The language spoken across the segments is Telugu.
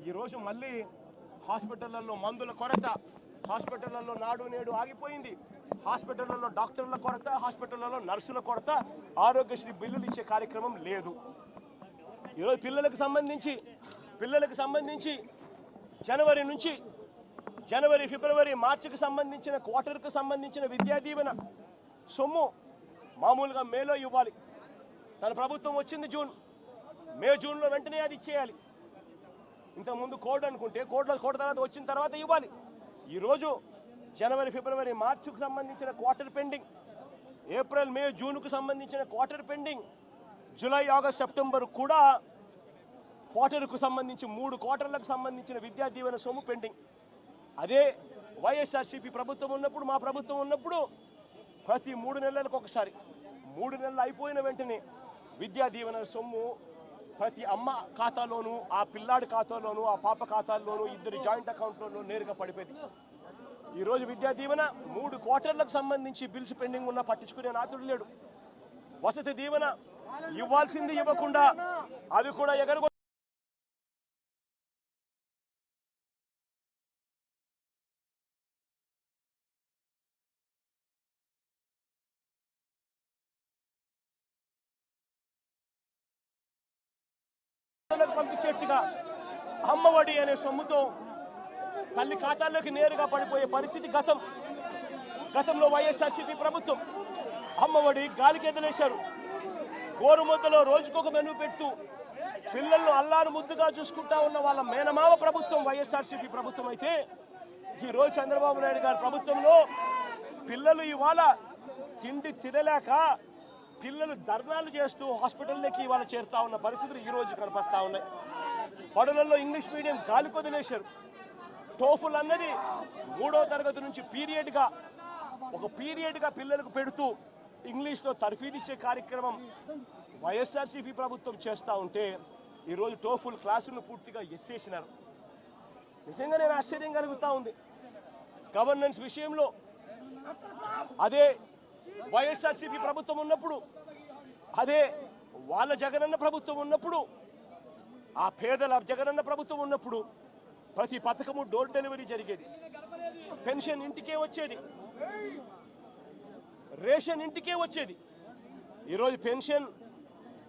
ఈరోజు మళ్ళీ హాస్పిటళ్లలో మందుల కొరత, హాస్పిటళ్లలో నాడు నేడు ఆగిపోయింది, హాస్పిటళ్లలో డాక్టర్ల కొరత, హాస్పిటళ్లలో నర్సుల కొరత, ఆరోగ్యశ్రీ బిల్లులు ఇచ్చే కార్యక్రమం లేదు. ఈరోజు పిల్లలకు సంబంధించి జనవరి నుంచి ఫిబ్రవరి మార్చికి సంబంధించిన క్వార్టర్కు సంబంధించిన విద్యా దీవెన సొమ్ము మామూలుగా మేలో ఇవ్వాలి. తన ప్రభుత్వం వచ్చింది జూన్లో వెంటనే అది ఇచ్చేయాలి. ఇంతకుముందు కోడ్ అనుకుంటే కోడ్ తర్వాత వచ్చిన తర్వాత ఇవ్వాలి. ఈరోజు జనవరి ఫిబ్రవరి మార్చికు సంబంధించిన క్వార్టర్ పెండింగ్, ఏప్రిల్ మే జూన్కు సంబంధించిన quarter pending, July August September కూడా క్వార్టర్కు సంబంధించి 3 క్వార్టర్లకు సంబంధించిన విద్యా దీవెన సొమ్ము పెండింగ్. అదే వైఎస్ఆర్సీపీ ప్రభుత్వం ఉన్నప్పుడు, మా ప్రభుత్వం ఉన్నప్పుడు ప్రతి 3 నెలలకు ఒకసారి, 3 నెలలు అయిపోయిన వెంటనే విద్యా దీవెన సొమ్ము ప్రతి అమ్మ ఖాతాలోనూ, ఆ పిల్లాడి ఖాతాలోనూ, ఆ పాప ఖాతాల్లోనూ, ఇద్దరు జాయింట్ అకౌంట్లోనూ నేరుగా పడిపోయింది. ఈరోజు విద్యా దీవెన 3 క్వార్టర్లకు సంబంధించి బిల్స్ పెండింగ్ ఉన్నా పట్టించుకునే నాతుడు లేడు. వసతి దీవెన ఇవ్వాల్సింది ఇవ్వకుండా అవి కూడా ఎగరగొ పంపించేట్టుగా అమ్మఒడి అనే సొమ్ముతో తల్లి ఖాతాల్లోకి నేరుగా పడిపోయే పరిస్థితి గతంలో వైఎస్ఆర్సీపీ ప్రభుత్వం. అమ్మఒడి గాలికి ఎదలేశారు. గోరుముద్దలో రోజుకొక మెనూ పెడుతూ పిల్లలను అల్లారు ముద్దుగా చూసుకుంటా ఉన్న వాళ్ళ మేనమామ ప్రభుత్వం వైఎస్ఆర్సీపీ ప్రభుత్వం అయితే, ఈరోజు చంద్రబాబు నాయుడు గారి ప్రభుత్వంలో పిల్లలు ఇవాళ తిండి తినలేక పిల్లలు ధర్నాలు చేస్తూ హాస్పిటల్లోకి ఇవాళ చేరుతా ఉన్న పరిస్థితులు ఈరోజు కనిపిస్తూ ఉన్నాయి. బడులలో ఇంగ్లీష్ మీడియం గాలి కొదిలేశారు. టోఫుల్ అన్నది 3వ తరగతి నుంచి పీరియడ్గా పిల్లలకు పెడుతూ ఇంగ్లీష్లో తర్ఫీదిచ్చే కార్యక్రమం వైఎస్ఆర్సీపీ ప్రభుత్వం చేస్తూ ఉంటే, ఈరోజు టోఫుల్ క్లాసులను పూర్తిగా ఎత్తేసినారు. నిజంగా నేను ఆశ్చర్యం కలుగుతూ ఉంది. గవర్నెన్స్ విషయంలో అదే వైఎస్ఆర్సీపీ ప్రభుత్వం ఉన్నప్పుడు, అదే వాళ్ళ జగనన్న ప్రభుత్వం ఉన్నప్పుడు, ఆ పేదల జగనన్న ప్రభుత్వం ఉన్నప్పుడు ప్రతి పథకము డోర్ డెలివరీ జరిగేది. పెన్షన్ ఇంటికే వచ్చేది, రేషన్ ఇంటికే వచ్చేది. ఈరోజు పెన్షన్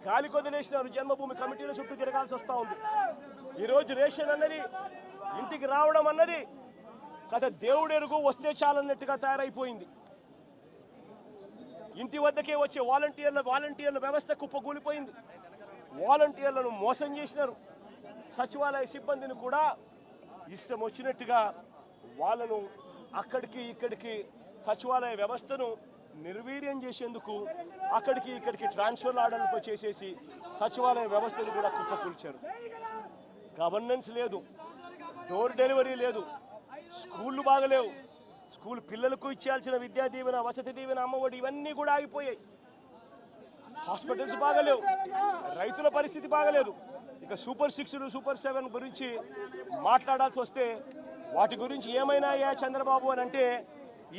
గాలి కొదిలేసినారు. జన్మభూమి కమిటీల చుట్టూ తిరగాల్సి వస్తూ ఉంది. ఈరోజు రేషన్ అన్నది ఇంటికి రావడం అన్నది కథ దేవుడెరుగు, వస్తే చాలన్నట్టుగా తయారైపోయింది. ఇంటి వద్దకే వచ్చే వాలంటీర్ల వ్యవస్థ కుప్పకూలిపోయింది. వాలంటీర్లను మోసం చేసినారు. సచివాలయ సిబ్బందిని కూడా ఇష్టం వచ్చినట్టుగా వాళ్ళను అక్కడికి ఇక్కడికి సచివాలయ వ్యవస్థను నిర్వీర్యం చేసేందుకు అక్కడికి ఇక్కడికి ట్రాన్స్ఫర్ ఆర్డర్లతో చేసేసి సచివాలయ వ్యవస్థను కూడా కుప్పకూల్చారు. గవర్నెన్స్ లేదు, డోర్ డెలివరీ లేదు, స్కూళ్ళు బాగలేవు, స్కూల్ పిల్లలకు ఇచ్చాల్సిన విద్యా దీవెన, వసతి దీవెన, అమ్మఒడి ఇవన్నీ కూడా ఆగిపోయాయి. హాస్పిటల్స్ బాగలేవు, రైతుల పరిస్థితి బాగలేదు. ఇక సూపర్ 6, సూపర్ 7 గురించి మాట్లాడాల్సి వస్తే వాటి గురించి ఏమైనా చంద్రబాబు అని అంటే,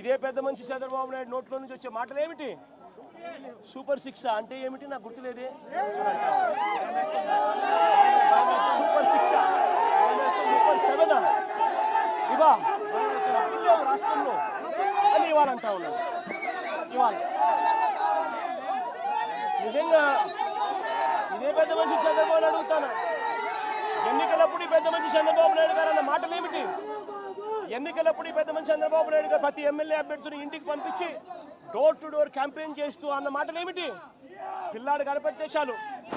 ఇదే పెద్ద మనిషి చంద్రబాబు నాయుడు నోట్లో నుంచి వచ్చే మాటలు ఏమిటి? సూపర్ 6 అంటే ఏమిటి నాకు గుర్తులేదే. సూపర్ 6, సూపర్ 7 ఇవా రాష్ట్రంలో అని ఇవాళ అంటా ఉన్నారు. ఇవాళ నిజంగా ఇదే పెద్ద మనిషి చంద్రబాబు నాయుడు అడుగుతాను, ఎన్నికలప్పుడు ఈ పెద్ద మనిషి చంద్రబాబు నాయుడు గారు అన్న మాటలు ఏమిటి? ఎన్నికలప్పుడు ఈ పెద్ద మనిషి చంద్రబాబు నాయుడు గారు ప్రతి ఎమ్మెల్యే అభ్యర్థిని ఇంటికి పంపించి డోర్ టు డోర్ క్యాంపెయిన్ చేస్తూ అన్న మాటలు ఏమిటి? పిల్లాడు కనపడితే చాలు,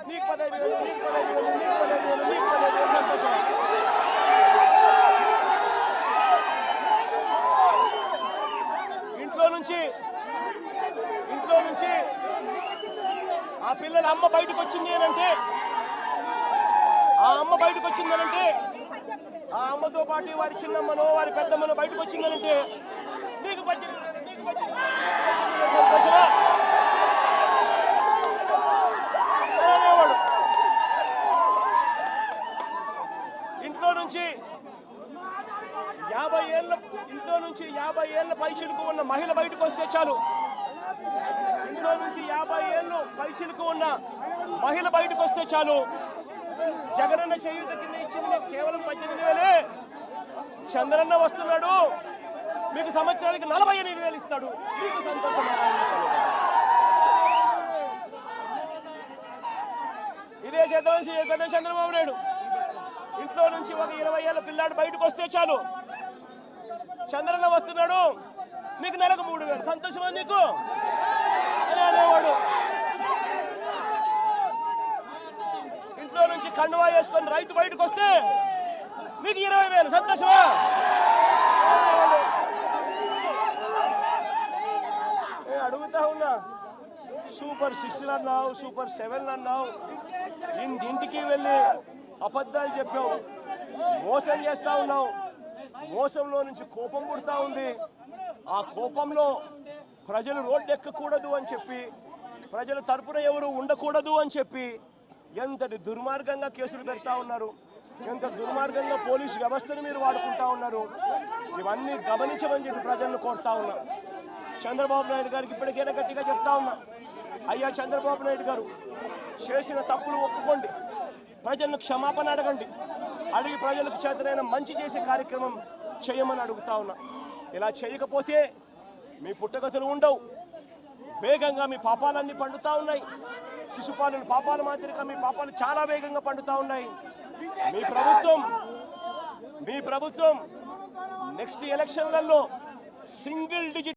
నీకు 15,000, నీకు 15,000, నీకు 15,000, నీకు 15,000 సంతోషం. ఇంట్లో నుంచి ఆ పిల్లల అమ్మ బయటకు వచ్చింది అనంటే, ఆ అమ్మతో పాటు వారి చిన్నమ్మనో వారి పెద్దమ్మనో బయటకు వచ్చిందనంటే నీకు సంతోషమా అనేవాడు. ఇంట్లో నుంచి 50 ఏళ్ళ పైచిలుకు ఉన్న మహిళ బయటకు వస్తే చాలు, ఇంట్లో నుంచి 50 ఏళ్ళు పైచిలుకు ఉన్న మహిళ బయటకు వస్తే చాలు, జగనన్న చేయూత కింద ఇచ్చింది కేవలం 18 చంద్రన్న వస్తున్నాడు, మీకు సంవత్సరానికి 48,000 ఇస్తాడు, మీకు సంతోషం. ఇదే చేద్దాం చంద్రబాబు నాయుడు. ఇంట్లో నుంచి ఒక 20 ఏళ్ళ పిల్లాడు బయటకు వస్తే చాలు, చంద్రన్న వస్తున్నాడు, నీకు నెలకు 3,000, సంతోషమా నీకు అని అనేవాడు. ఇంట్లో నుంచి కండువా వేసుకొని రైతు బయటకు వస్తే నీకు 20,000, సంతోషమా? అడుగుతా ఉన్నా, సూపర్ 6 అన్నావు, సూపర్ 7 అన్నావు, ఇంటింటికి వెళ్ళి అబద్ధాలు చెప్పావు, మోసం చేస్తా ఉన్నావు. మోసంలో నుంచి కోపం పుడతా ఉంది. ఆ కోపంలో ప్రజలు రోడ్డు ఎక్కకూడదు అని చెప్పి, ప్రజల తరపున ఎవరు ఉండకూడదు అని చెప్పి ఎంతటి దుర్మార్గంగా కేసులు పెడతా ఉన్నారు, ఎంత దుర్మార్గంగా పోలీసు వ్యవస్థను మీరు వాడుకుంటా ఉన్నారు. ఇవన్నీ గమనించమని చెప్పి ప్రజలను కోరుతా ఉన్నా. చంద్రబాబు నాయుడు గారికి ఇప్పటికైనా గట్టిగా చెప్తా ఉన్నా, అయ్యా చంద్రబాబు నాయుడు గారు, చేసిన తప్పులు ఒప్పుకోండి, ప్రజలను క్షమాపణ అడగండి, అడిగి ప్రజలకు చేతనైన మంచి చేసే కార్యక్రమం చేయమని అడుగుతా ఉన్నా. ఇలా చేయకపోతే మీ పుట్టగతులు ఉండవు, వేగంగా మీ పాపాలన్నీ పండుతా ఉన్నాయి. శిశుపాలను పాపాల మాదిరిగా మీ పాపాలు చాలా వేగంగా పండుతా ఉన్నాయి. మీ ప్రభుత్వం నెక్స్ట్ ఎలక్షన్లలో సింగిల్ డిజిట్